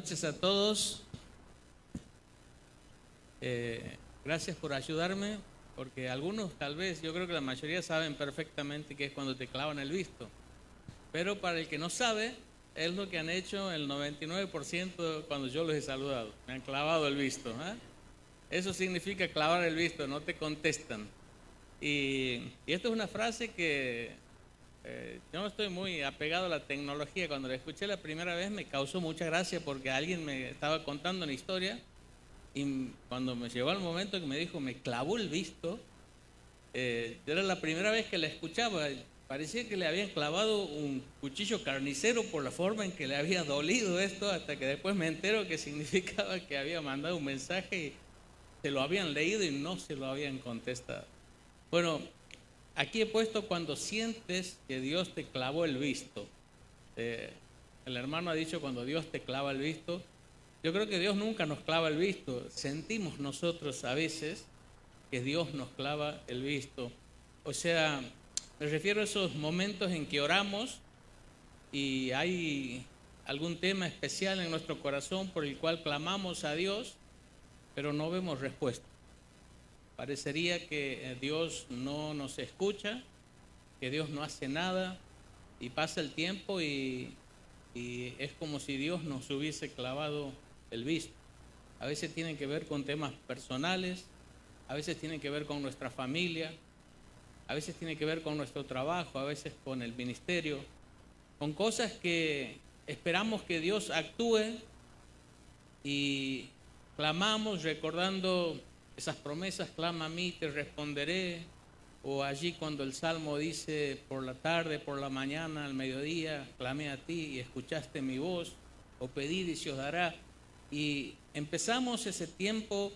noches a todos. Gracias por ayudarme, porque algunos tal vez, yo creo que la mayoría saben perfectamente que es cuando te clavan el visto. Pero para el que no sabe, es lo que han hecho el 99% cuando yo los he saludado. Me han clavado el visto. Eso significa clavar el visto, no te contestan. Y esto es una frase que yo no estoy muy apegado a la tecnología. Cuando la escuché la primera vez me causó mucha gracia porque alguien me estaba contando una historia y cuando me llegó al momento que me dijo me clavó el visto, era la primera vez que la escuchaba. Parecía que le habían clavado un cuchillo carnicero por la forma en que le había dolido esto, hasta que después me entero que significaba que había mandado un mensaje y se lo habían leído y no se lo habían contestado. Bueno, aquí he puesto cuando sientes que Dios te clavó el visto. El hermano ha dicho cuando Dios te clava el visto. Yo creo que Dios nunca nos clava el visto. Sentimos nosotros a veces que Dios nos clava el visto. O sea, me refiero a esos momentos en que oramos y hay algún tema especial en nuestro corazón por el cual clamamos a Dios, pero no vemos respuesta. Parecería que Dios no nos escucha, que Dios no hace nada y pasa el tiempo y es como si Dios nos hubiese clavado el visto. A veces tienen que ver con temas personales, a veces tienen que ver con nuestra familia, a veces tiene que ver con nuestro trabajo, a veces con el ministerio, con cosas que esperamos que Dios actúe y clamamos recordando esas promesas: clama a mí, te responderé. O allí cuando el Salmo dice: por la tarde, por la mañana, al mediodía, clamé a ti y escuchaste mi voz. O pedid y se os dará. Y empezamos ese tiempo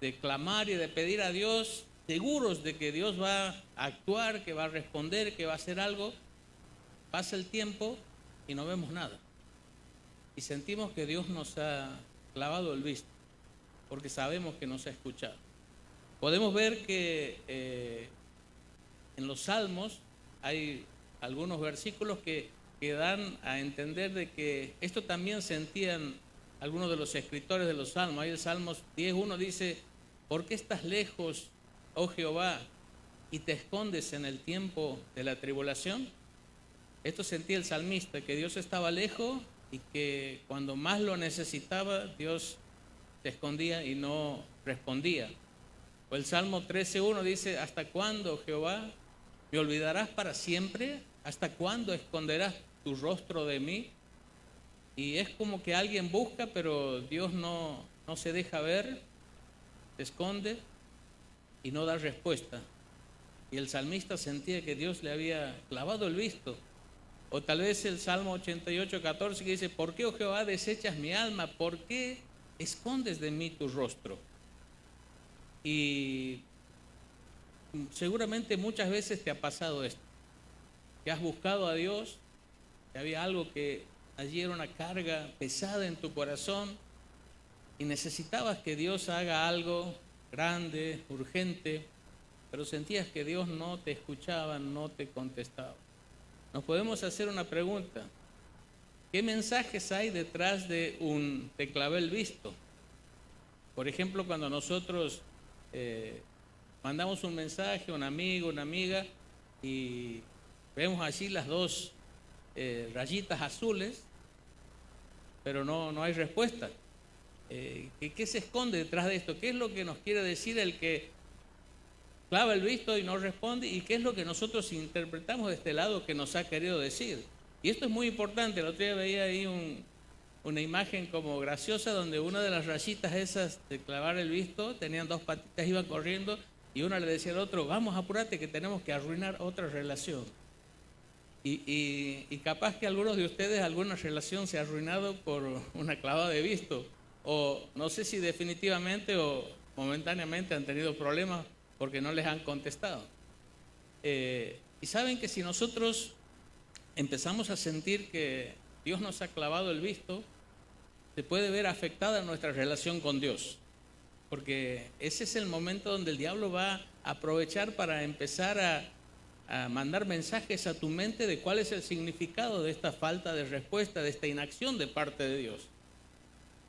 de clamar y de pedir a Dios, seguros de que Dios va a actuar, que va a responder, que va a hacer algo. Pasa el tiempo y no vemos nada. Y sentimos que Dios nos ha clavado el visto, porque sabemos que nos ha escuchado. Podemos ver que en los Salmos hay algunos versículos que dan a entender de que esto también sentían algunos de los escritores de los Salmos. Ahí el Salmos 10:1 dice: ¿por qué estás lejos, oh Jehová, y te escondes en el tiempo de la tribulación? Esto sentía el salmista, que Dios estaba lejos y que cuando más lo necesitaba, Dios se escondía y no respondía. O el Salmo 13:1 dice: ¿hasta cuándo, Jehová, me olvidarás para siempre? ¿Hasta cuándo esconderás tu rostro de mí? Y es como que alguien busca, pero Dios no se deja ver, se esconde y no da respuesta. Y el salmista sentía que Dios le había clavado el visto. O tal vez el Salmo 88:14 que dice: ¿por qué, oh Jehová, desechas mi alma? ¿Por qué escondes de mí tu rostro? Y seguramente muchas veces te ha pasado esto, que has buscado a Dios, que había algo que allí era una carga pesada en tu corazón y necesitabas que Dios haga algo grande, urgente, pero sentías que Dios no te escuchaba, no te contestaba. Nos podemos hacer una pregunta: ¿qué mensajes hay detrás de un te clavé el visto? Por ejemplo, cuando nosotros mandamos un mensaje a un amigo, una amiga, y vemos allí las dos rayitas azules, pero no hay respuesta. ¿Qué se esconde detrás de esto? ¿Qué es lo que nos quiere decir el que clava el visto y no responde? ¿Y qué es lo que nosotros interpretamos de este lado que nos ha querido decir? Y esto es muy importante. El otro día veía ahí una imagen como graciosa donde una de las rayitas esas de clavar el visto tenían dos patitas, iban corriendo y una le decía al otro: vamos, apúrate que tenemos que arruinar otra relación. Y capaz que algunos de ustedes alguna relación se ha arruinado por una clavada de visto, o no sé si definitivamente o momentáneamente han tenido problemas porque no les han contestado. Y saben que si nosotros empezamos a sentir que Dios nos ha clavado el visto, se puede ver afectada nuestra relación con Dios, porque ese es el momento donde el diablo va a aprovechar para empezar a mandar mensajes a tu mente de cuál es el significado de esta falta de respuesta, de esta inacción de parte de Dios.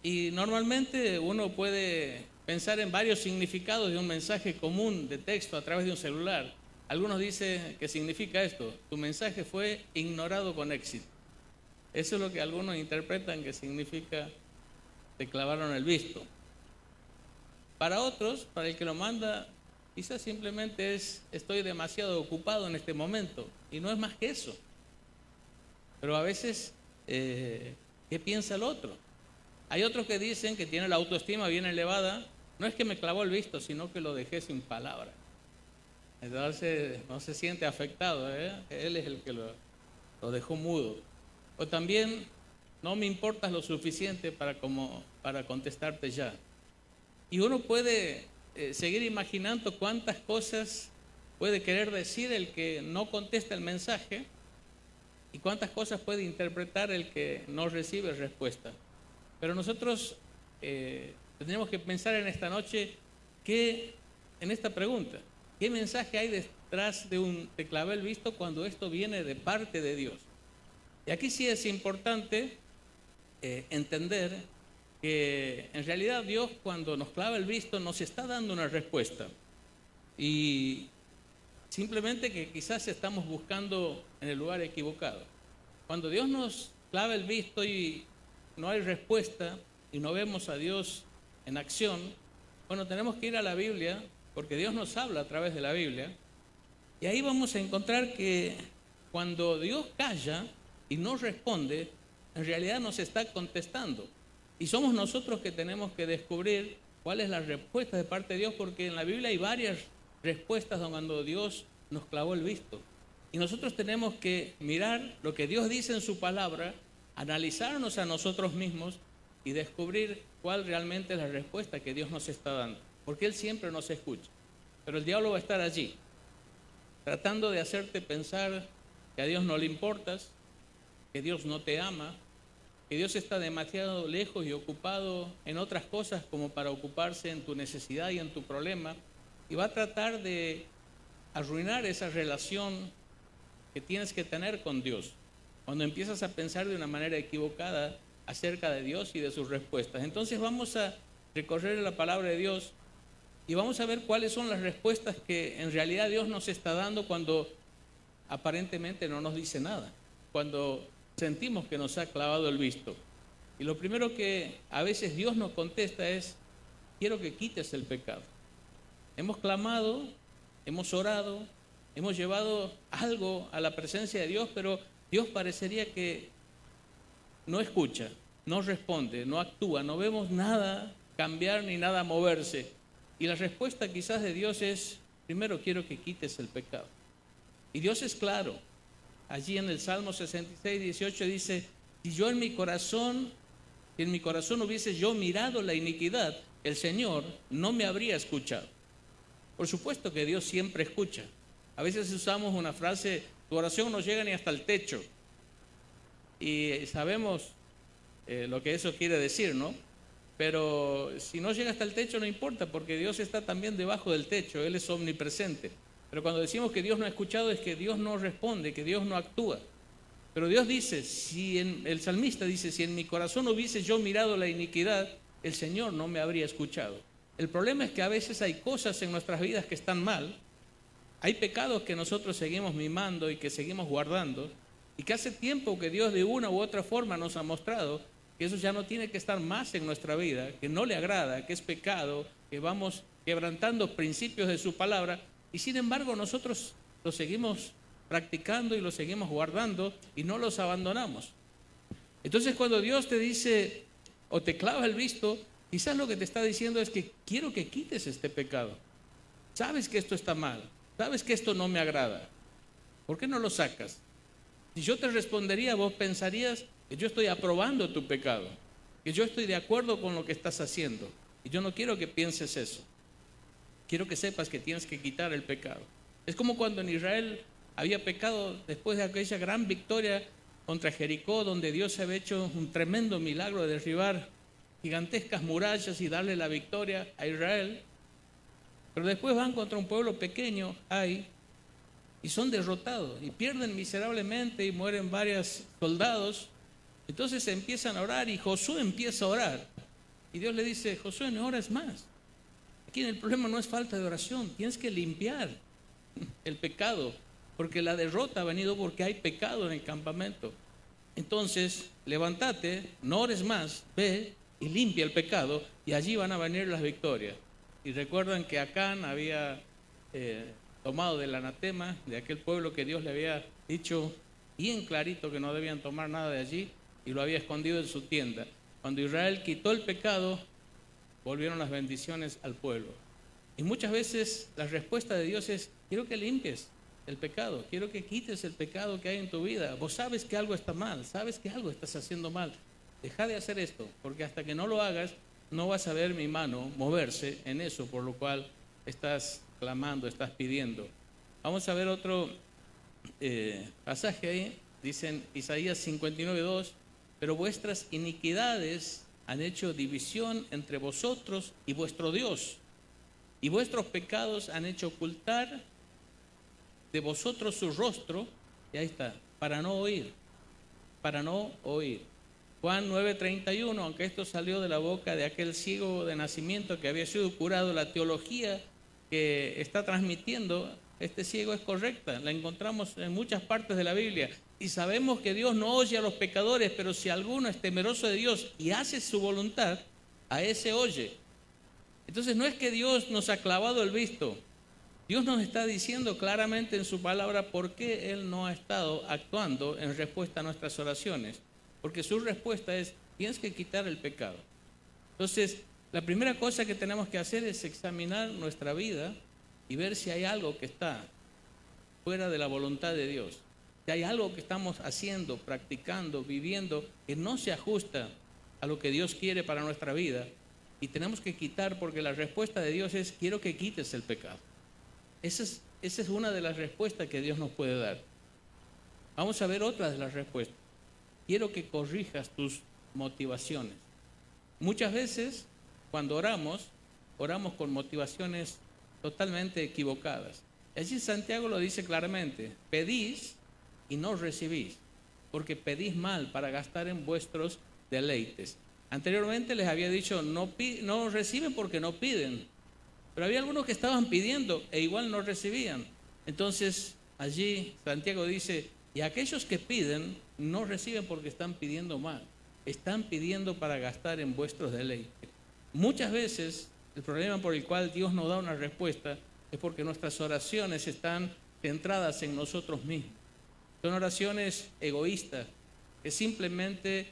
Y normalmente uno puede pensar en varios significados de un mensaje común de texto a través de un celular. Algunos dicen que significa esto: tu mensaje fue ignorado con éxito. Eso es lo que algunos interpretan que significa te clavaron el visto. Para otros, para el que lo manda, quizás simplemente es estoy demasiado ocupado en este momento, y no es más que eso. Pero a veces, ¿qué piensa el otro? Hay otros que dicen que tienen la autoestima bien elevada, no es que me clavó el visto, sino que lo dejé sin palabra. Entonces no se siente afectado, él es el que lo dejó mudo. O también, no me importas lo suficiente para contestarte ya. Y uno puede seguir imaginando cuántas cosas puede querer decir el que no contesta el mensaje y cuántas cosas puede interpretar el que no recibe respuesta. Pero nosotros tenemos que pensar en esta noche en esta pregunta: ¿qué mensaje hay detrás de un te clavé el visto cuando esto viene de parte de Dios? Y aquí sí es importante entender que en realidad Dios, cuando nos clava el visto, nos está dando una respuesta. Y simplemente que quizás estamos buscando en el lugar equivocado. Cuando Dios nos clava el visto y no hay respuesta y no vemos a Dios en acción, bueno, tenemos que ir a la Biblia, porque Dios nos habla a través de la Biblia, y ahí vamos a encontrar que cuando Dios calla y no responde, en realidad nos está contestando. Y somos nosotros que tenemos que descubrir cuál es la respuesta de parte de Dios, porque en la Biblia hay varias respuestas cuando Dios nos clavó el visto. Y nosotros tenemos que mirar lo que Dios dice en su palabra, analizarnos a nosotros mismos y descubrir cuál realmente es la respuesta que Dios nos está dando. Porque Él siempre nos escucha. Pero el diablo va a estar allí, tratando de hacerte pensar que a Dios no le importas, que Dios no te ama, que Dios está demasiado lejos y ocupado en otras cosas como para ocuparse en tu necesidad y en tu problema, y va a tratar de arruinar esa relación que tienes que tener con Dios cuando empiezas a pensar de una manera equivocada acerca de Dios y de sus respuestas. Entonces vamos a recorrer la palabra de Dios y vamos a ver cuáles son las respuestas que en realidad Dios nos está dando cuando aparentemente no nos dice nada, cuando sentimos que nos ha clavado el visto. Y lo primero que a veces Dios nos contesta es: quiero que quites el pecado. Hemos clamado, hemos orado, hemos llevado algo a la presencia de Dios, pero Dios parecería que no escucha, no responde, no actúa, no vemos nada cambiar ni nada moverse. Y la respuesta quizás de Dios es: primero quiero que quites el pecado. Y Dios es claro. Allí en el Salmo 66, 18 dice: si en mi corazón hubiese yo mirado la iniquidad, el Señor no me habría escuchado. Por supuesto que Dios siempre escucha. A veces usamos una frase: tu oración no llega ni hasta el techo. Y sabemos lo que eso quiere decir, ¿no? Pero si no llega hasta el techo no importa, porque Dios está también debajo del techo, Él es omnipresente. Pero cuando decimos que Dios no ha escuchado es que Dios no responde, que Dios no actúa. Pero Dios dice, el salmista dice: si en mi corazón hubiese yo mirado la iniquidad, el Señor no me habría escuchado. El problema es que a veces hay cosas en nuestras vidas que están mal, hay pecados que nosotros seguimos mimando y que seguimos guardando, y que hace tiempo que Dios de una u otra forma nos ha mostrado que eso ya no tiene que estar más en nuestra vida, que no le agrada, que es pecado, que vamos quebrantando principios de su palabra, y sin embargo nosotros los seguimos practicando y los seguimos guardando y no los abandonamos. Entonces cuando Dios te dice o te clava el visto, quizás lo que te está diciendo es que quiero que quites este pecado. Sabes que esto está mal, sabes que esto no me agrada. ¿Por qué no lo sacas? Si yo te respondería, vos pensarías que yo estoy aprobando tu pecado, que yo estoy de acuerdo con lo que estás haciendo. Y yo no quiero que pienses eso. Quiero que sepas que tienes que quitar el pecado. Es como cuando en Israel había pecado después de aquella gran victoria contra Jericó, donde Dios había hecho un tremendo milagro de derribar gigantescas murallas y darle la victoria a Israel. Pero después van contra un pueblo pequeño, Ai, y son derrotados y pierden miserablemente y mueren varios soldados. Entonces empiezan a orar y Josué empieza a orar Y Dios le dice, Josué, no ores más. Aquí el problema no es falta de oración, tienes que limpiar el pecado, porque la derrota ha venido porque hay pecado en el campamento. Entonces, levántate, no ores más, ve y limpia el pecado, y allí van a venir las victorias. Y recuerdan que Acán había tomado del anatema de aquel pueblo que Dios le había dicho bien clarito que no debían tomar nada de allí, y lo había escondido en su tienda. Cuando Israel quitó el pecado, volvieron las bendiciones al pueblo. Y muchas veces la respuesta de Dios es, quiero que limpies el pecado, quiero que quites el pecado que hay en tu vida. Vos sabes que algo está mal, sabes que algo estás haciendo mal. Deja de hacer esto, porque hasta que no lo hagas, no vas a ver mi mano moverse en eso por lo cual estás clamando, estás pidiendo. Vamos a ver otro pasaje ahí, dice en Isaías 59:2, pero vuestras iniquidades han hecho división entre vosotros y vuestro Dios, y vuestros pecados han hecho ocultar de vosotros su rostro, y ahí está, para no oír, para no oír. Juan 9:31, aunque esto salió de la boca de aquel ciego de nacimiento que había sido curado, la teología que está transmitiendo este ciego es correcta, la encontramos en muchas partes de la Biblia. Y sabemos que Dios no oye a los pecadores, pero si alguno es temeroso de Dios y hace su voluntad, a ese oye. Entonces no es que Dios nos ha clavado el visto. Dios nos está diciendo claramente en su palabra por qué Él no ha estado actuando en respuesta a nuestras oraciones. Porque su respuesta es, tienes que quitar el pecado. Entonces, la primera cosa que tenemos que hacer es examinar nuestra vida y ver si hay algo que está fuera de la voluntad de Dios. Si hay algo que estamos haciendo, practicando, viviendo, que no se ajusta a lo que Dios quiere para nuestra vida. Y tenemos que quitar, porque la respuesta de Dios es, quiero que quites el pecado. Esa es una de las respuestas que Dios nos puede dar. Vamos a ver otra de las respuestas. Quiero que corrijas tus motivaciones. Muchas veces, cuando oramos con motivaciones totalmente equivocadas. Allí Santiago lo dice claramente, pedís y no recibís, porque pedís mal para gastar en vuestros deleites. Anteriormente les había dicho, no reciben porque no piden, pero había algunos que estaban pidiendo e igual no recibían. Entonces allí Santiago dice, y aquellos que piden no reciben porque están pidiendo mal, están pidiendo para gastar en vuestros deleites. Muchas veces el problema por el cual Dios nos da una respuesta es porque nuestras oraciones están centradas en nosotros mismos. Son oraciones egoístas que simplemente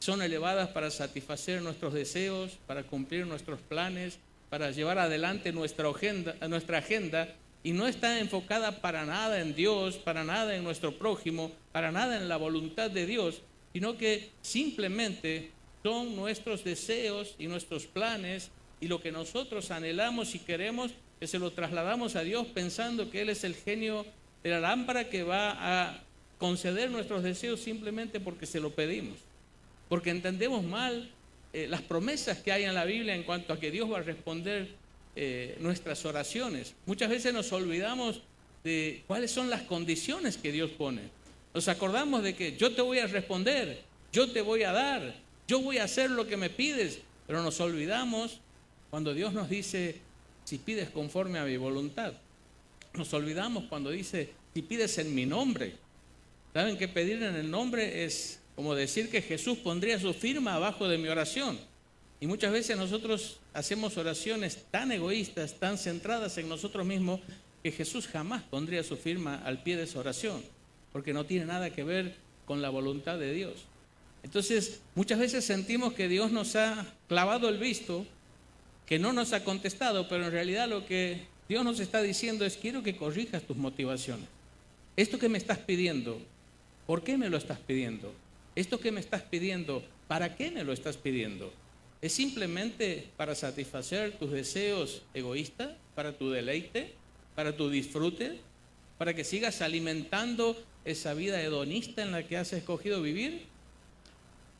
son elevadas para satisfacer nuestros deseos, para cumplir nuestros planes, para llevar adelante nuestra agenda, y no está enfocada para nada en Dios, para nada en nuestro prójimo, para nada en la voluntad de Dios, sino que simplemente son nuestros deseos y nuestros planes y lo que nosotros anhelamos y queremos, que se lo trasladamos a Dios pensando que Él es el genio de la lámpara que va a conceder nuestros deseos simplemente porque se lo pedimos. Porque entendemos mal las promesas que hay en la Biblia en cuanto a que Dios va a responder nuestras oraciones. Muchas veces nos olvidamos de cuáles son las condiciones que Dios pone. Nos acordamos de que yo te voy a responder, yo te voy a dar, yo voy a hacer lo que me pides, pero nos olvidamos cuando Dios nos dice, si pides conforme a mi voluntad. Nos olvidamos cuando dice, si pides en mi nombre. ¿Saben que pedir en el nombre es como decir que Jesús pondría su firma abajo de mi oración? Y muchas veces nosotros hacemos oraciones tan egoístas, tan centradas en nosotros mismos, que Jesús jamás pondría su firma al pie de esa oración, porque no tiene nada que ver con la voluntad de Dios. Entonces, muchas veces sentimos que Dios nos ha clavado el visto, que no nos ha contestado, pero en realidad lo que Dios nos está diciendo es, quiero que corrijas tus motivaciones. Esto que me estás pidiendo, ¿por qué me lo estás pidiendo? Esto que me estás pidiendo, ¿para qué me lo estás pidiendo? ¿Es simplemente para satisfacer tus deseos egoístas, para tu deleite, para tu disfrute, para que sigas alimentando esa vida hedonista en la que has escogido vivir?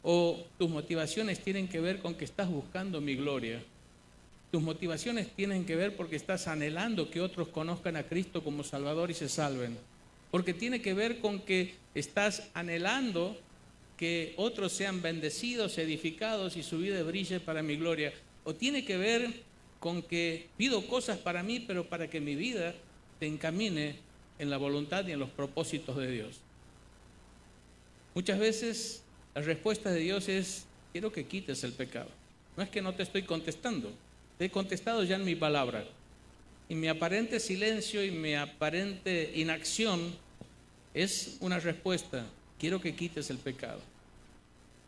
¿O tus motivaciones tienen que ver con que estás buscando mi gloria? Tus motivaciones tienen que ver porque estás anhelando que otros conozcan a Cristo como Salvador y se salven. Porque tiene que ver con que estás anhelando que otros sean bendecidos, edificados y su vida brille para mi gloria. O tiene que ver con que pido cosas para mí, pero para que mi vida se encamine en la voluntad y en los propósitos de Dios. Muchas veces la respuesta de Dios es: quiero que quites el pecado. No es que no te estoy contestando, te he contestado ya en mi palabra. Y mi aparente silencio y mi aparente inacción es una respuesta: quiero que quites el pecado.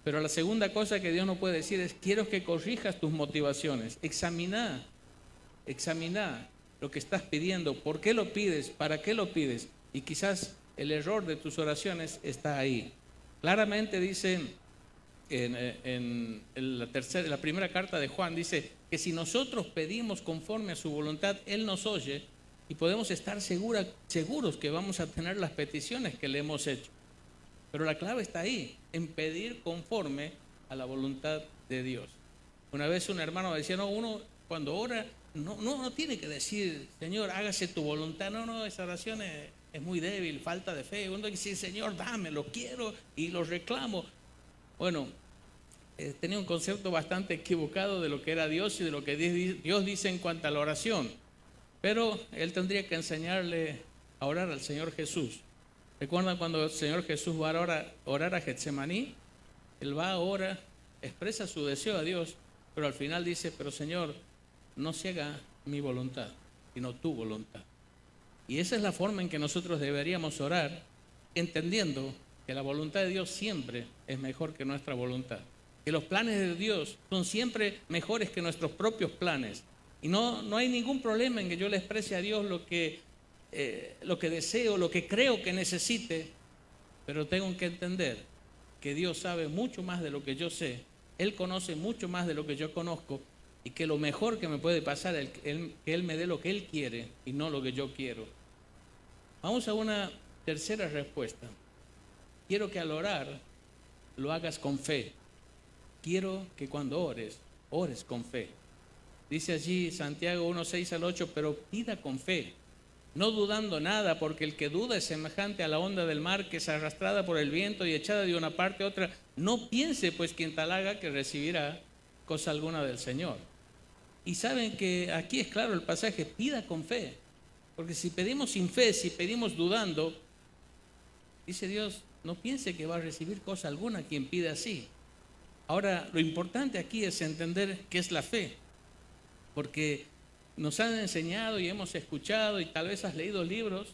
Pero la segunda cosa que Dios no puede decir es: quiero que corrijas tus motivaciones. Examina lo que estás pidiendo, por qué lo pides, para qué lo pides. Y quizás el error de tus oraciones está ahí. Claramente dice en la primera carta de Juan, dice que si nosotros pedimos conforme a su voluntad, Él nos oye y podemos estar seguros que vamos a tener las peticiones que le hemos hecho. Pero la clave está ahí, en pedir conforme a la voluntad de Dios. Una vez un hermano decía: no, uno cuando ora no tiene que decir: Señor, hágase tu voluntad. No, esa oración es muy débil, falta de fe. Uno tiene que decir: Señor, dame, lo quiero y lo reclamo. Bueno, tenía un concepto bastante equivocado de lo que era Dios y de lo que Dios dice en cuanto a la oración. Pero él tendría que enseñarle a orar al Señor Jesús. ¿Recuerdan cuando el Señor Jesús va a orar a Getsemaní? Él va, ora, expresa su deseo a Dios, pero al final dice: pero Señor, no se haga mi voluntad, sino tu voluntad. Y esa es la forma en que nosotros deberíamos orar, entendiendo que la voluntad de Dios siempre es mejor que nuestra voluntad. Que los planes de Dios son siempre mejores que nuestros propios planes. Y no hay ningún problema en que yo le exprese a Dios lo que deseo, lo que creo que necesite, pero tengo que entender que Dios sabe mucho más de lo que yo sé. Él conoce mucho más de lo que yo conozco, y que lo mejor que me puede pasar es que Él me dé lo que Él quiere y no lo que yo quiero. Vamos a una tercera respuesta. Quiero que al orar lo hagas con fe. Quiero que cuando ores con fe. Dice allí Santiago 1:6-8: pero pida con fe, no dudando nada, porque el que duda es semejante a la onda del mar, que es arrastrada por el viento y echada de una parte a otra. No piense pues quien tal haga que recibirá cosa alguna del Señor. Y saben que aquí es claro el pasaje: pida con fe, porque si pedimos sin fe, si pedimos dudando, dice Dios, no piense que va a recibir cosa alguna quien pide así. Ahora, lo importante aquí es entender qué es la fe, porque nos han enseñado y hemos escuchado, y tal vez has leído libros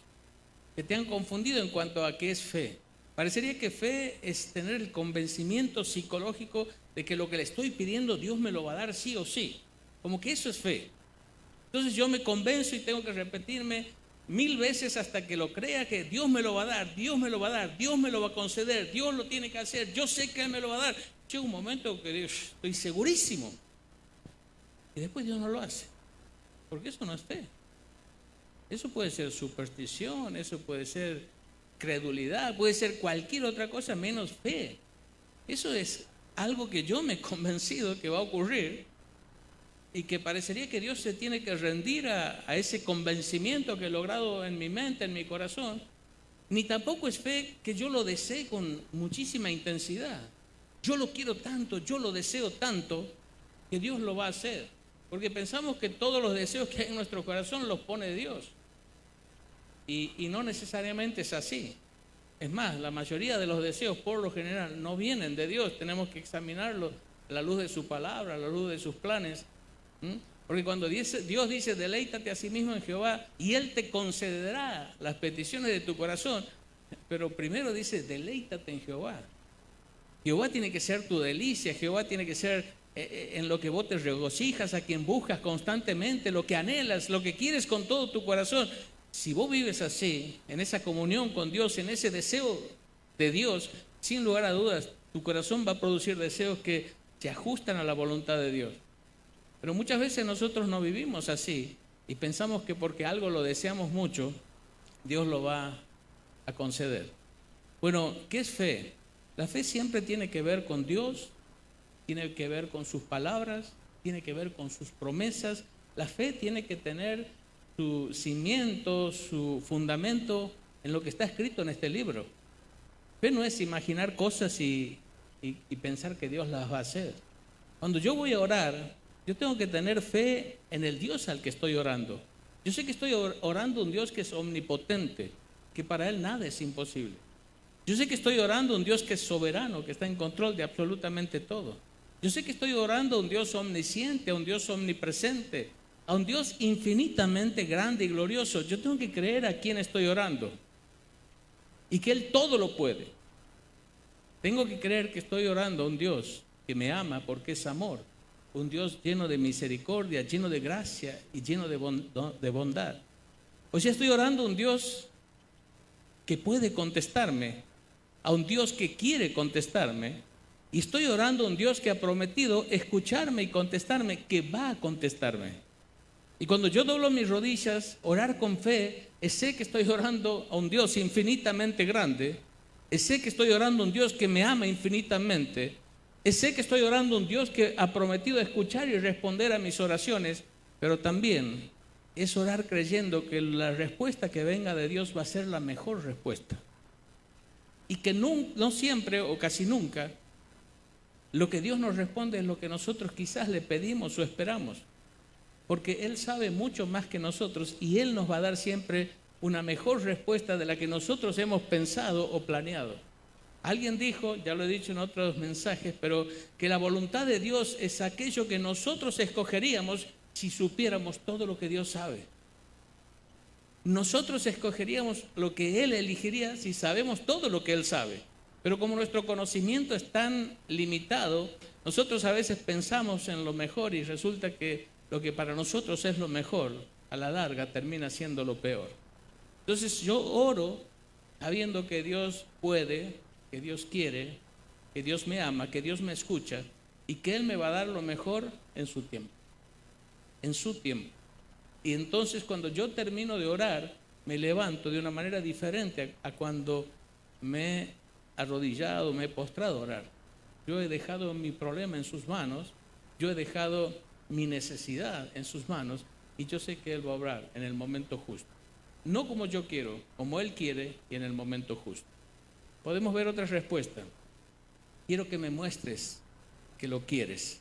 que te han confundido en cuanto a qué es fe. Parecería que fe es tener el convencimiento psicológico de que lo que le estoy pidiendo Dios me lo va a dar sí o sí. Como que eso es fe. Entonces yo me convenzo y tengo que repetirme 1000 veces hasta que lo crea, que Dios me lo va a dar, Dios me lo va a dar, Dios me lo va a conceder, Dios lo tiene que hacer, yo sé que Él me lo va a dar. Llega un momento que estoy segurísimo, y después Dios no lo hace, porque eso no es fe. Eso puede ser superstición, eso puede ser credulidad, puede ser cualquier otra cosa menos fe. Eso es algo que yo me he convencido que va a ocurrir, y que parecería que Dios se tiene que rendir a ese convencimiento que he logrado en mi mente, en mi corazón. Ni tampoco es fe que yo lo desee con muchísima intensidad. Yo lo quiero tanto, yo lo deseo tanto, que Dios lo va a hacer. Porque pensamos que todos los deseos que hay en nuestro corazón los pone Dios. Y no necesariamente es así. Es más, la mayoría de los deseos por lo general no vienen de Dios. Tenemos que examinarlo a la luz de su palabra, a la luz de sus planes. Porque cuando Dios dice: deleítate a sí mismo en Jehová y Él te concederá las peticiones de tu corazón, pero primero dice: deleítate en Jehová. Jehová tiene que ser tu delicia, Jehová tiene que ser en lo que vos te regocijas, a quien buscas constantemente, lo que anhelas, lo que quieres con todo tu corazón. Si vos vives así, en esa comunión con Dios, en ese deseo de Dios, sin lugar a dudas, tu corazón va a producir deseos que se ajustan a la voluntad de Dios. Pero muchas veces nosotros no vivimos así y pensamos que porque algo lo deseamos mucho, Dios lo va a conceder. Bueno, ¿qué es fe? La fe siempre tiene que ver con Dios, tiene que ver con sus palabras, tiene que ver con sus promesas. La fe tiene que tener su cimiento, su fundamento en lo que está escrito en este libro. Fe no es imaginar cosas y y pensar que Dios las va a hacer. Cuando yo voy a orar, yo tengo que tener fe en el Dios al que estoy orando. Yo sé que estoy orando a un Dios que es omnipotente, que para Él nada es imposible. Yo sé que estoy orando a un Dios que es soberano, que está en control de absolutamente todo. Yo sé que estoy orando a un Dios omnisciente, a un Dios omnipresente, a un Dios infinitamente grande y glorioso. Yo tengo que creer a quién estoy orando y que Él todo lo puede. Tengo que creer que estoy orando a un Dios que me ama porque es amor, un Dios lleno de misericordia, lleno de gracia y lleno de bondad. O sea, estoy orando a un Dios que puede contestarme, a un Dios que quiere contestarme, y estoy orando a un Dios que ha prometido escucharme y contestarme, que va a contestarme. Y cuando yo doblo mis rodillas, orar con fe, sé que estoy orando a un Dios infinitamente grande, sé que estoy orando a un Dios que me ama infinitamente, sé que estoy orando a un Dios que ha prometido escuchar y responder a mis oraciones, pero también es orar creyendo que la respuesta que venga de Dios va a ser la mejor respuesta. Y que no siempre o casi nunca lo que Dios nos responde es lo que nosotros quizás le pedimos o esperamos. Porque Él sabe mucho más que nosotros y Él nos va a dar siempre una mejor respuesta de la que nosotros hemos pensado o planeado. Alguien dijo, ya lo he dicho en otros mensajes, pero que la voluntad de Dios es aquello que nosotros escogeríamos si supiéramos todo lo que Dios sabe. Nosotros escogeríamos lo que Él elegiría si sabemos todo lo que Él sabe. Pero como nuestro conocimiento es tan limitado, nosotros a veces pensamos en lo mejor y resulta que lo que para nosotros es lo mejor, a la larga termina siendo lo peor. Entonces yo oro sabiendo que Dios puede, que Dios quiere, que Dios me ama, que Dios me escucha y que Él me va a dar lo mejor en su tiempo. En su tiempo. Y entonces cuando yo termino de orar, me levanto de una manera diferente a cuando me he arrodillado, me he postrado a orar. Yo he dejado mi problema en sus manos, yo he dejado mi necesidad en sus manos y yo sé que Él va a obrar en el momento justo. No como yo quiero, como Él quiere y en el momento justo. Podemos ver otra respuesta. Quiero que me muestres que lo quieres.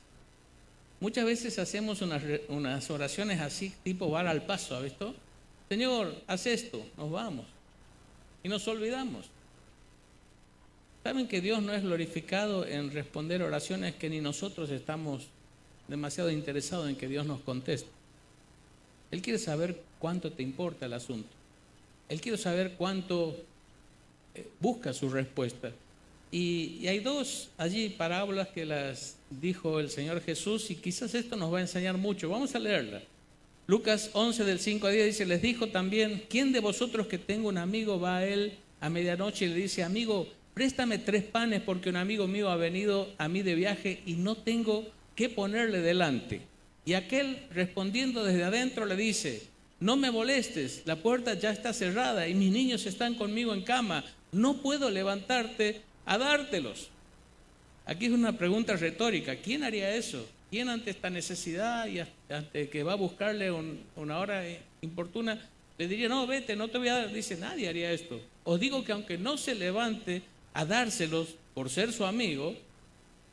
Muchas veces hacemos unas oraciones así, tipo bala al paso, ¿ha visto? Señor, haz esto, nos vamos. Y nos olvidamos. ¿Saben que Dios no es glorificado en responder oraciones que ni nosotros estamos demasiado interesados en que Dios nos conteste? Él quiere saber cuánto te importa el asunto. Él quiere saber cuánto busca su respuesta. Y hay dos allí parábolas que las dijo el Señor Jesús y quizás esto nos va a enseñar mucho. Vamos a leerla. Lucas 11 del 5 al 10 dice, les dijo también, ¿quién de vosotros que tenga un amigo va a él a medianoche y le dice, amigo, préstame 3 panes porque un amigo mío ha venido a mí de viaje y no tengo qué ponerle delante? Y aquel respondiendo desde adentro le dice, no me molestes, la puerta ya está cerrada y mis niños están conmigo en cama, no puedo levantarte a dártelos. Aquí es una pregunta retórica. ¿Quién haría eso? ¿Quién ante esta necesidad y ante que va a buscarle una hora importuna le diría, no, vete, no te voy a dar? Dice, nadie haría esto. Os digo que aunque no se levante a dárselos por ser su amigo,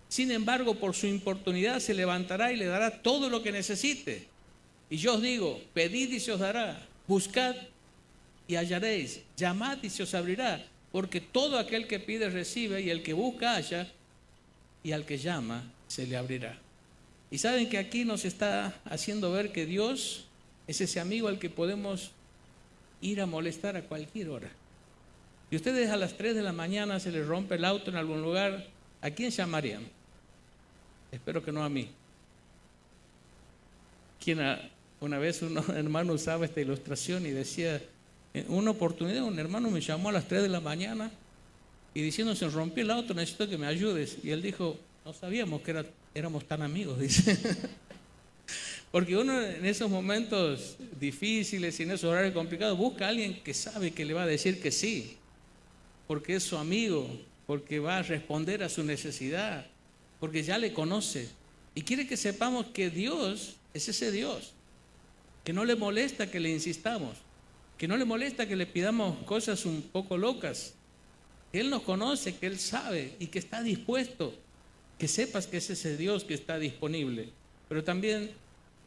sin embargo, por su importunidad se levantará y le dará todo lo que necesite. Y yo os digo, pedid y se os dará, buscad y hallaréis, llamad y se os abrirá. Porque todo aquel que pide recibe y el que busca halla y al que llama se le abrirá. Y saben que aquí nos está haciendo ver que Dios es ese amigo al que podemos ir a molestar a cualquier hora. Si ustedes a las 3 de la mañana se les rompe el auto en algún lugar, ¿a quién llamarían? Espero que no a mí. Una vez un hermano usaba esta ilustración y decía, en una oportunidad un hermano me llamó a las 3 de la mañana y diciendo, se rompió el auto, necesito que me ayudes. Y él dijo, no sabíamos que éramos tan amigos, dice. Porque uno en esos momentos difíciles y en esos horarios complicados busca a alguien que sabe que le va a decir que sí, porque es su amigo, porque va a responder a su necesidad, porque ya le conoce. Y quiere que sepamos que Dios es ese Dios, que no le molesta que le insistamos, que no le molesta que le pidamos cosas un poco locas, que Él nos conoce, que Él sabe y que está dispuesto. Que sepas que es ese Dios que está disponible. Pero también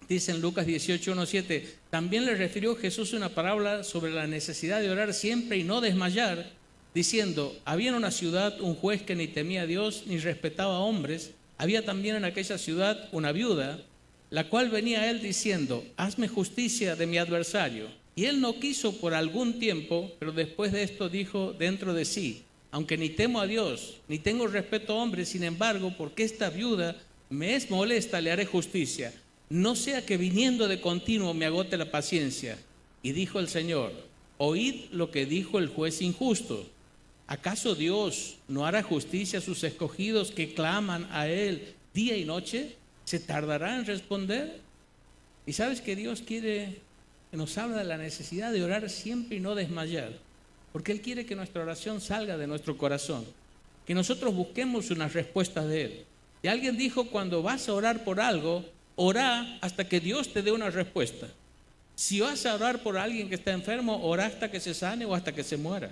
dice en Lucas 18:1-7, también le refirió Jesús una parábola sobre la necesidad de orar siempre y no desmayar, diciendo, había en una ciudad un juez que ni temía a Dios ni respetaba a hombres. Había también en aquella ciudad una viuda, la cual venía a él diciendo, hazme justicia de mi adversario. Y él no quiso por algún tiempo, pero después de esto dijo dentro de sí, aunque ni temo a Dios, ni tengo respeto a hombres, sin embargo, porque esta viuda me es molesta, le haré justicia. No sea que viniendo de continuo me agote la paciencia. Y dijo el Señor, oíd lo que dijo el juez injusto. ¿Acaso Dios no hará justicia a sus escogidos que claman a Él día y noche? ¿Se tardará en responder? Y sabes que Dios quiere, que nos habla de la necesidad de orar siempre y no desmayar, porque Él quiere que nuestra oración salga de nuestro corazón, que nosotros busquemos una respuesta de Él. Y alguien dijo, cuando vas a orar por algo, orá hasta que Dios te dé una respuesta. Si vas a orar por alguien que está enfermo, orá hasta que se sane o hasta que se muera.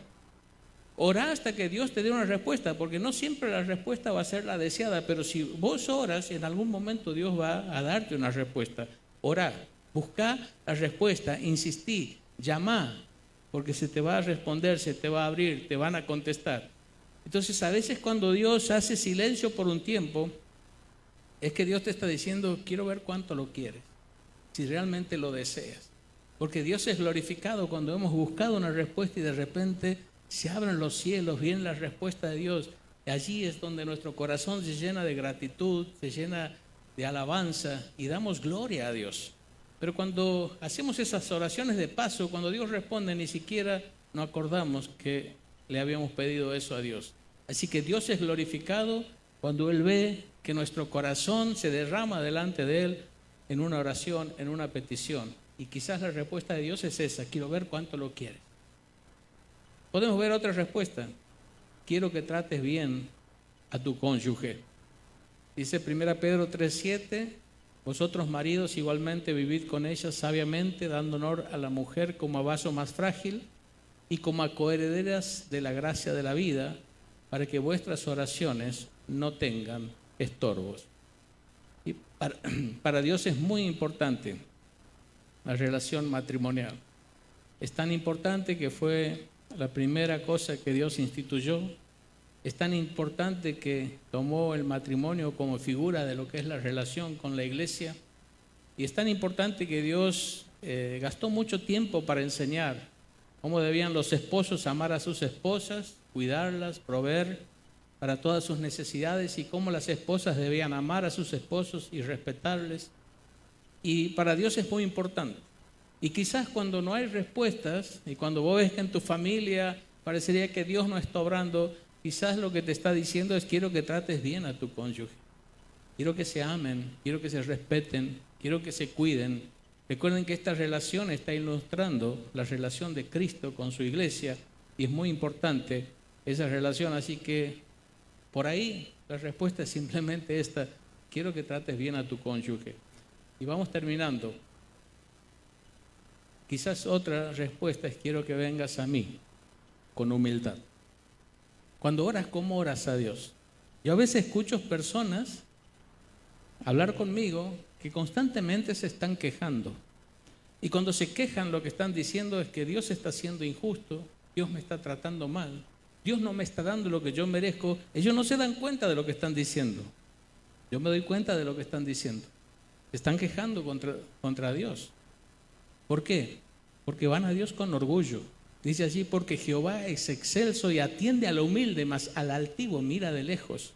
Orá hasta que Dios te dé una respuesta, porque no siempre la respuesta va a ser la deseada, pero si vos oras, en algún momento Dios va a darte una respuesta. Orá, buscá la respuesta, insistí, llamá, porque se te va a responder, se te va a abrir, te van a contestar. Entonces, a veces cuando Dios hace silencio por un tiempo, es que Dios te está diciendo, quiero ver cuánto lo quieres, si realmente lo deseas. Porque Dios es glorificado cuando hemos buscado una respuesta y de repente se abren los cielos, viene la respuesta de Dios. Y allí es donde nuestro corazón se llena de gratitud, se llena de alabanza y damos gloria a Dios. Pero cuando hacemos esas oraciones de paso, cuando Dios responde, ni siquiera nos acordamos que le habíamos pedido eso a Dios. Así que Dios es glorificado cuando Él ve que nuestro corazón se derrama delante de Él en una oración, en una petición. Y quizás la respuesta de Dios es esa, quiero ver cuánto lo quieres. Podemos ver otra respuesta, quiero que trates bien a tu cónyuge. Dice 1 Pedro 3:7, vosotros maridos igualmente vivid con ella sabiamente, dando honor a la mujer como a vaso más frágil y como a coherederas de la gracia de la vida, para que vuestras oraciones no tengan estorbos. Y para Dios es muy importante la relación matrimonial. Es tan importante que fue la primera cosa que Dios instituyó. Es tan importante que tomó el matrimonio como figura de lo que es la relación con la iglesia. Y es tan importante que Dios gastó mucho tiempo para enseñar cómo debían los esposos amar a sus esposas, cuidarlas, proveer para todas sus necesidades, y cómo las esposas debían amar a sus esposos y respetarles. Y para Dios es muy importante. Y quizás cuando no hay respuestas y cuando vos ves que en tu familia parecería que Dios no está obrando, quizás lo que te está diciendo es quiero que trates bien a tu cónyuge. Quiero que se amen, quiero que se respeten, quiero que se cuiden. Recuerden que esta relación está ilustrando la relación de Cristo con su iglesia y es muy importante esa relación. Así que por ahí la respuesta es simplemente esta, quiero que trates bien a tu cónyuge. Y vamos terminando. Quizás otra respuesta es quiero que vengas a mí con humildad. Cuando oras, ¿cómo oras a Dios? Yo a veces escucho personas hablar conmigo que constantemente se están quejando. Y cuando se quejan lo que están diciendo es que Dios está siendo injusto, Dios me está tratando mal, Dios no me está dando lo que yo merezco. Ellos no se dan cuenta de lo que están diciendo. Yo me doy cuenta de lo que están diciendo. Se están quejando contra Dios. ¿Por qué? Porque van a Dios con orgullo. Dice allí, porque Jehová es excelso y atiende a lo humilde, mas al altivo mira de lejos.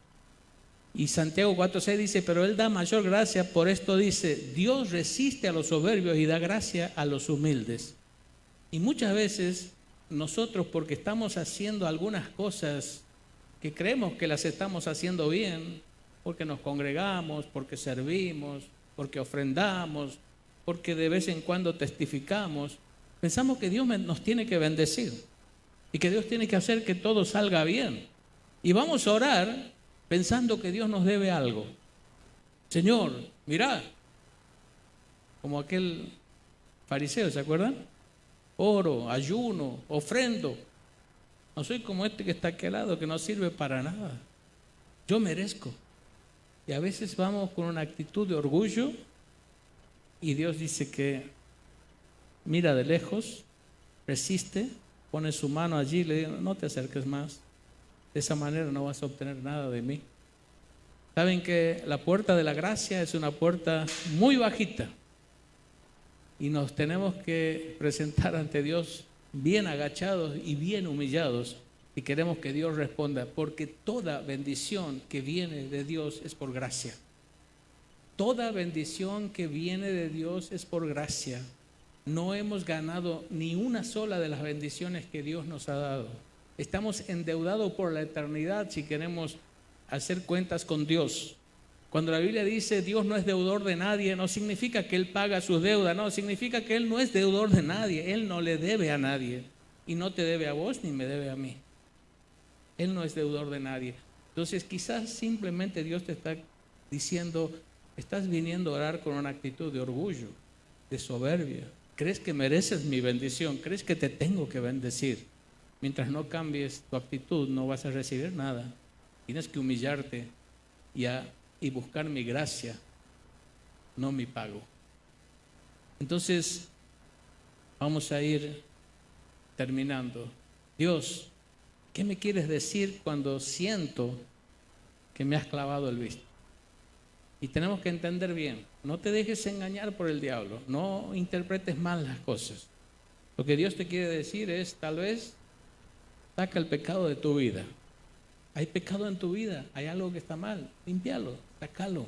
Y Santiago 4:6 dice, pero Él da mayor gracia, por esto dice, Dios resiste a los soberbios y da gracia a los humildes. Y muchas veces nosotros, porque estamos haciendo algunas cosas que creemos que las estamos haciendo bien, porque nos congregamos, porque servimos, porque ofrendamos, porque de vez en cuando testificamos, pensamos que Dios nos tiene que bendecir y que Dios tiene que hacer que todo salga bien. Y vamos a orar pensando que Dios nos debe algo. Señor, mirá, como aquel fariseo, ¿se acuerdan? Oro, ayuno, ofrendo. No soy como este que está aquí al lado, que no sirve para nada. Yo merezco. Y a veces vamos con una actitud de orgullo y Dios dice que mira de lejos, resiste, pone su mano allí y le dice, no te acerques más. De esa manera no vas a obtener nada de mí. Saben que la puerta de la gracia es una puerta muy bajita y nos tenemos que presentar ante Dios bien agachados y bien humillados y queremos que Dios responda, porque toda bendición que viene de Dios es por gracia. Toda bendición que viene de Dios es por gracia. No hemos ganado ni una sola de las bendiciones que Dios nos ha dado. Estamos endeudados por la eternidad si queremos hacer cuentas con Dios. Cuando la Biblia dice Dios no es deudor de nadie, no significa que Él paga sus deudas, no, significa que Él no es deudor de nadie, Él no le debe a nadie y no te debe a vos ni me debe a mí. Él no es deudor de nadie. Entonces quizás simplemente Dios te está diciendo, estás viniendo a orar con una actitud de orgullo, de soberbia. ¿Crees que mereces mi bendición? ¿Crees que te tengo que bendecir? Mientras no cambies tu actitud no vas a recibir nada. Tienes que humillarte y buscar mi gracia, no mi pago. Entonces, vamos a ir terminando. Dios, ¿qué me quieres decir cuando siento que me has clavado el visto? Y tenemos que entender bien, no te dejes engañar por el diablo, no interpretes mal las cosas. Lo que Dios te quiere decir es, tal vez, saca el pecado de tu vida. Hay pecado en tu vida, hay algo que está mal, límpialo, sácalo.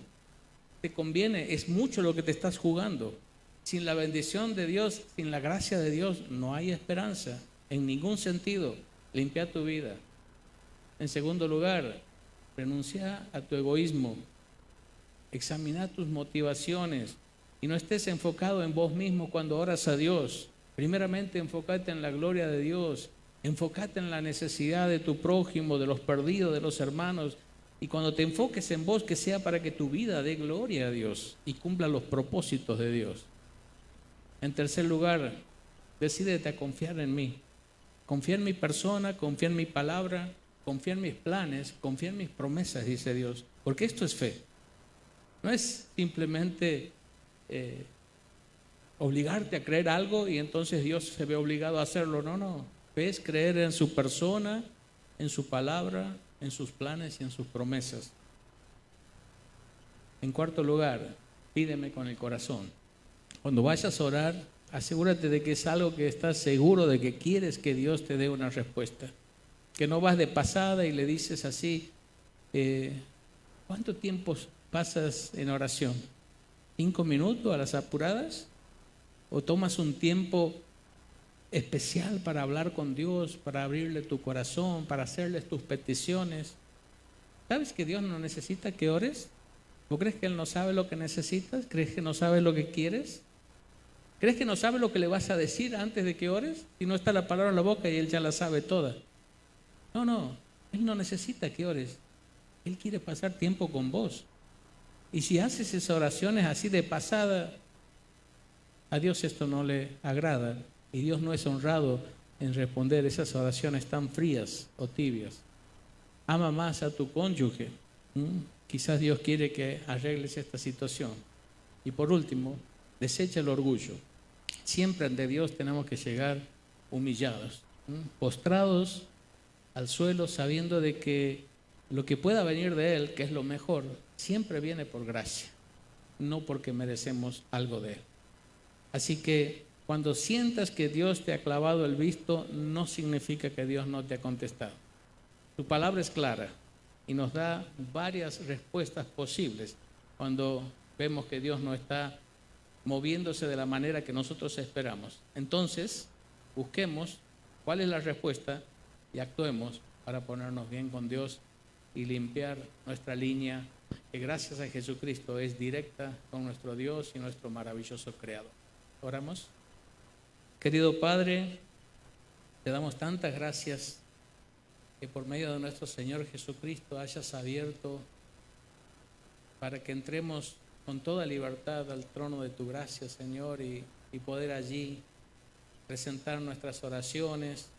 Te conviene, es mucho lo que te estás jugando. Sin la bendición de Dios, sin la gracia de Dios, no hay esperanza, en ningún sentido. Limpia tu vida. En segundo lugar, renuncia a tu egoísmo. Examina tus motivaciones y no estés enfocado en vos mismo cuando oras a Dios. Primeramente, enfócate en la gloria de Dios. Enfócate en la necesidad de tu prójimo, de los perdidos, de los hermanos. Y cuando te enfoques en vos, que sea para que tu vida dé gloria a Dios y cumpla los propósitos de Dios. En tercer lugar, decídete a confiar en mí. Confía en mi persona, confía en mi palabra, confía en mis planes, confía en mis promesas, dice Dios. Porque esto es fe. No es simplemente obligarte a creer algo y entonces Dios se ve obligado a hacerlo. No, no. Fe es creer en su persona, en su palabra, en sus planes y en sus promesas. En cuarto lugar, pídeme con el corazón. Cuando vayas a orar, asegúrate de que es algo que estás seguro de que quieres que Dios te dé una respuesta. Que no vas de pasada y le dices así, ¿cuánto tiempo pasas en oración? ¿5 minutos a las apuradas? ¿O tomas un tiempo especial para hablar con Dios, para abrirle tu corazón, para hacerle tus peticiones? ¿Sabes que Dios no necesita que ores? ¿Vos crees que Él no sabe lo que necesitas? ¿Crees que no sabe lo que quieres? ¿Crees que no sabe lo que le vas a decir antes de que ores? Si no está la palabra en la boca y Él ya la sabe toda. No, no, Él no necesita que ores. Él quiere pasar tiempo con vos. Y si haces esas oraciones así de pasada, a Dios esto no le agrada. Y Dios no es honrado en responder esas oraciones tan frías o tibias. Ama más a tu cónyuge. Quizás Dios quiere que arregles esta situación. Y por último, desecha el orgullo. Siempre ante Dios tenemos que llegar humillados, postrados al suelo, sabiendo de que lo que pueda venir de Él, que es lo mejor, siempre viene por gracia, no porque merecemos algo de Él. Así que cuando sientas que Dios te ha clavado el visto, no significa que Dios no te ha contestado. Su palabra es clara y nos da varias respuestas posibles cuando vemos que Dios no está moviéndose de la manera que nosotros esperamos. Entonces, busquemos cuál es la respuesta y actuemos para ponernos bien con Dios y limpiar nuestra línea, que gracias a Jesucristo es directa con nuestro Dios y nuestro maravilloso Creador. Oramos. Querido Padre, te damos tantas gracias que por medio de nuestro Señor Jesucristo hayas abierto para que entremos con toda libertad al trono de tu gracia, Señor, y poder allí presentar nuestras oraciones,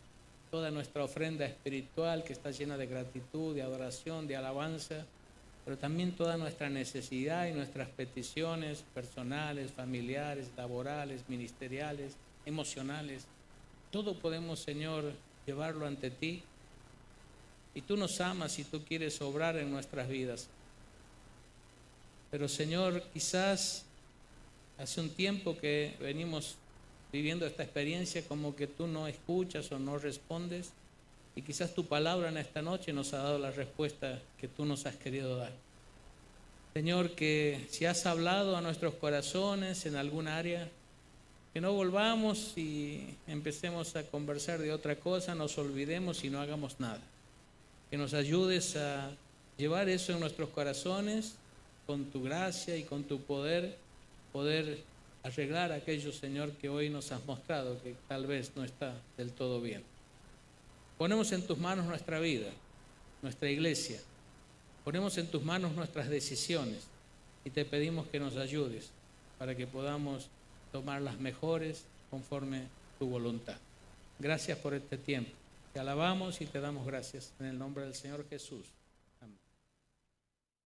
toda nuestra ofrenda espiritual que está llena de gratitud, de adoración, de alabanza, pero también toda nuestra necesidad y nuestras peticiones personales, familiares, laborales, ministeriales, emocionales. Todo podemos, Señor, llevarlo ante ti. Y tú nos amas y tú quieres obrar en nuestras vidas. Pero, Señor, quizás hace un tiempo que venimos viviendo esta experiencia como que tú no escuchas o no respondes, y quizás tu palabra en esta noche nos ha dado la respuesta que tú nos has querido dar. Señor, que si has hablado a nuestros corazones en algún área, que no volvamos y empecemos a conversar de otra cosa, nos olvidemos y no hagamos nada. Que nos ayudes a llevar eso en nuestros corazones, con tu gracia y con tu poder arreglar aquello, Señor, que hoy nos has mostrado que tal vez no está del todo bien. Ponemos en tus manos nuestra vida, nuestra iglesia. Ponemos en tus manos nuestras decisiones y te pedimos que nos ayudes para que podamos tomar las mejores conforme tu voluntad. Gracias por este tiempo. Te alabamos y te damos gracias en el nombre del Señor Jesús.